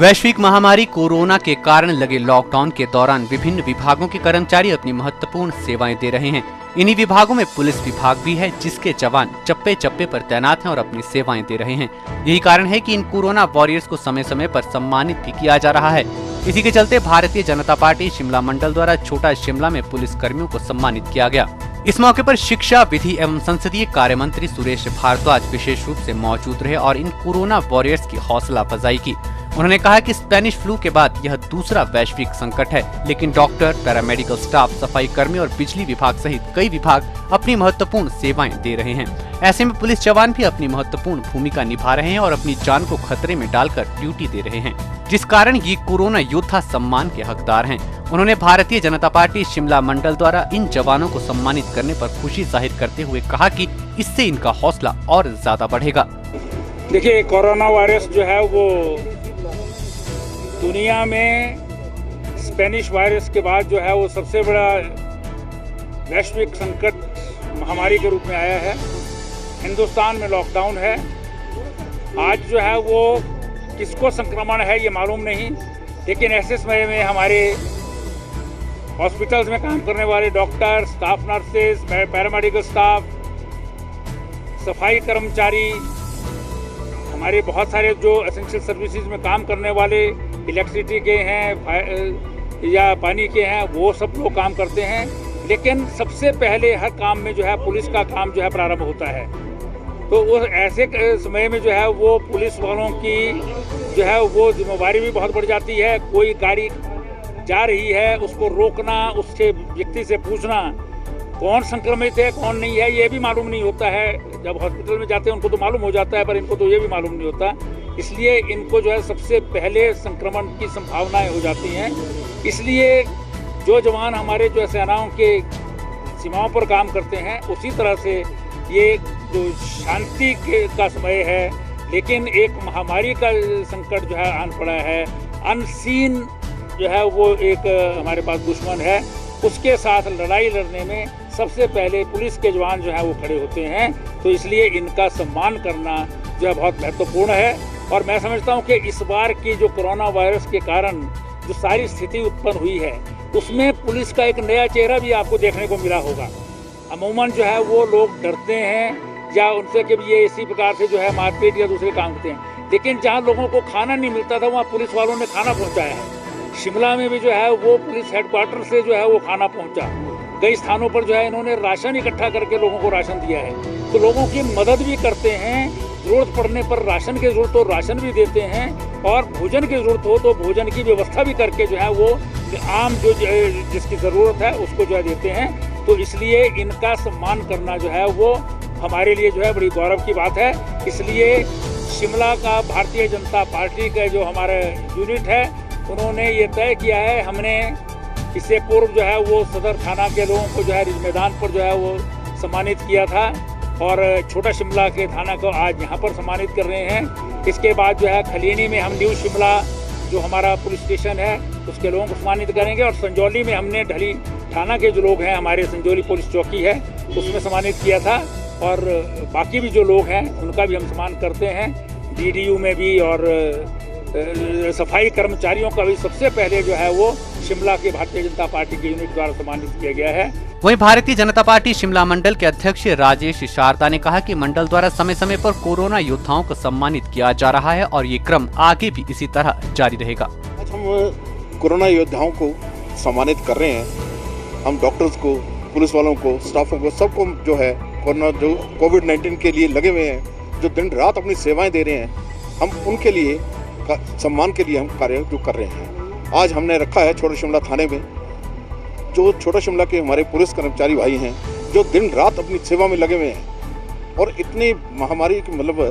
वैश्विक महामारी कोरोना के कारण लगे लॉकडाउन के दौरान विभिन्न विभागों के कर्मचारी अपनी महत्वपूर्ण सेवाएं दे रहे हैं। इन्हीं विभागों में पुलिस विभाग भी है, जिसके जवान चप्पे चप्पे पर तैनात हैं और अपनी सेवाएं दे रहे हैं। यही कारण है कि इन कोरोना वॉरियर्स को समय समय पर सम्मानित भी किया जा रहा है। इसी के चलते भारतीय जनता पार्टी शिमला मंडल द्वारा छोटा शिमला में पुलिस कर्मियों को सम्मानित किया गया। इस मौके पर शिक्षा, विधि एवं संसदीय कार्य मंत्री सुरेश भारद्वाज विशेष रूप से मौजूद रहे और इन कोरोना वॉरियर्स की हौसला अफजाई की। उन्होंने कहा कि स्पेनिश फ्लू के बाद यह दूसरा वैश्विक संकट है, लेकिन डॉक्टर, पैरामेडिकल स्टाफ, सफाई कर्मी और बिजली विभाग सहित कई विभाग अपनी महत्वपूर्ण सेवाएं दे रहे हैं। ऐसे में पुलिस जवान भी अपनी महत्वपूर्ण भूमिका निभा रहे हैं और अपनी जान को खतरे में डालकर ड्यूटी दे रहे हैं, जिस कारण ये कोरोना योद्धा सम्मान के हकदार हैं। उन्होंने भारतीय जनता पार्टी शिमला मंडल द्वारा इन जवानों को सम्मानित करने पर खुशी जाहिर करते हुए कहा कि इससे इनका हौसला और ज्यादा बढ़ेगा। देखिए, कोरोना वायरस जो है वो दुनिया में स्पेनिश वायरस के बाद जो है वो सबसे बड़ा वैश्विक संकट महामारी के रूप में आया है। हिंदुस्तान में लॉकडाउन है। आज जो है वो किसको संक्रमण है ये मालूम नहीं, लेकिन ऐसे समय में हमारे हॉस्पिटल्स में काम करने वाले doctor, staff nurses, paramedical staff, सफाई कर्मचारी, हमारे बहुत सारे जो एसेंशियल सर्विसेज में काम करने वाले, इलेक्ट्रिसिटी के हैं या पानी के हैं, वो सब लोग काम करते हैं। लेकिन सबसे पहले हर काम में जो है पुलिस का काम जो है प्रारंभ होता है। तो वो ऐसे समय में जो है वो पुलिस वालों की जो है वो जिम्मेदारी भी बहुत बढ़ जाती है। कोई गाड़ी जा रही है, उसको रोकना, उससे व्यक्ति से पूछना कौन संक्रमित है कौन नहीं है, ये भी मालूम नहीं होता है। जब हॉस्पिटल में जाते हैं उनको तो मालूम हो जाता है, पर इनको तो ये भी मालूम नहीं होता। इसलिए इनको जो है सबसे पहले संक्रमण की संभावनाएं हो जाती हैं। इसलिए जो जवान हमारे जो सेनाओं के सीमाओं पर काम करते हैं, उसी तरह से ये जो शांति का समय है, लेकिन एक महामारी का संकट जो है आन पड़ा है। अनसीन जो है वो एक हमारे पास दुश्मन है, उसके साथ लड़ाई लड़ने में सबसे पहले पुलिस के जवान जो है वो खड़े होते हैं। तो इसलिए इनका सम्मान करना जो है बहुत महत्वपूर्ण है। और मैं समझता हूँ कि इस बार की जो कोरोना वायरस के कारण जो सारी स्थिति उत्पन्न हुई है, उसमें पुलिस का एक नया चेहरा भी आपको देखने को मिला होगा। अमूमन जो है वो लोग डरते हैं या उनसे कि ये इसी प्रकार से जो है मारपीट या दूसरे काम करते हैं, लेकिन जहाँ लोगों को खाना नहीं मिलता था वहाँ पुलिस वालों ने खाना पहुँचाया है। शिमला में भी जो है वो पुलिस हेडक्वार्टर से जो है वो खाना पहुँचा। कई स्थानों पर जो है इन्होंने राशन इकट्ठा करके लोगों को राशन दिया है। तो लोगों की मदद भी करते हैं, जरूरत पड़ने पर राशन की जरूरत हो राशन भी देते हैं, और भोजन की जरूरत हो तो भोजन की व्यवस्था भी करके जो है वो आम जो जिसकी ज़रूरत है उसको जो है देते हैं। तो इसलिए इनका सम्मान करना जो है वो हमारे लिए जो है बड़ी गौरव की बात है। इसलिए शिमला का भारतीय जनता पार्टी का जो हमारा यूनिट है, उन्होंने ये तय किया है। हमने इससे पूर्व जो है वो सदर थाना के लोगों को जो है रिज मैदान पर जो है वो सम्मानित किया था, और छोटा शिमला के थाना को आज यहाँ पर सम्मानित कर रहे हैं। इसके बाद जो है खलीनी में हम न्यू शिमला जो हमारा पुलिस स्टेशन है उसके लोगों को सम्मानित करेंगे, और संजौली में हमने ढली थाना के जो लोग हैं, हमारे संजौली पुलिस चौकी है, उसमें सम्मानित किया था। और बाकी भी जो लोग हैं उनका भी हम सम्मान करते हैं, DDU में भी, और सफाई कर्मचारियों का भी सबसे पहले जो है वो शिमला के भारतीय जनता पार्टी के यूनिट द्वारा सम्मानित किया गया है। वहीं भारतीय जनता पार्टी शिमला मंडल के अध्यक्ष राजेश शारदा ने कहा कि मंडल द्वारा समय समय पर कोरोना योद्धाओं को सम्मानित किया जा रहा है और ये क्रम आगे भी इसी तरह जारी रहेगा। आज हम कोरोना योद्धाओं को सम्मानित कर रहे हैं। हम डॉक्टर्स को, पुलिस वालों को, स्टाफों को, सबको जो है कोरोना जो कोविड-19 के लिए लगे हुए हैं, जो दिन रात अपनी सेवाएं दे रहे हैं, हम उनके लिए सम्मान के लिए हम कार्य जो कर रहे हैं। आज हमने रखा है छोटा शिमला थाने में जो छोटा शिमला के हमारे पुलिस कर्मचारी भाई हैं, जो दिन रात अपनी सेवा में लगे हुए हैं और इतनी महामारी के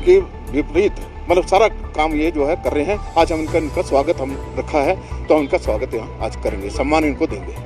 के विपरीत सारा काम ये जो है कर रहे हैं। आज हम इनका स्वागत हम रखा है, तो हम इनका स्वागत यहाँ आज करेंगे, सम्मान इनको देंगे।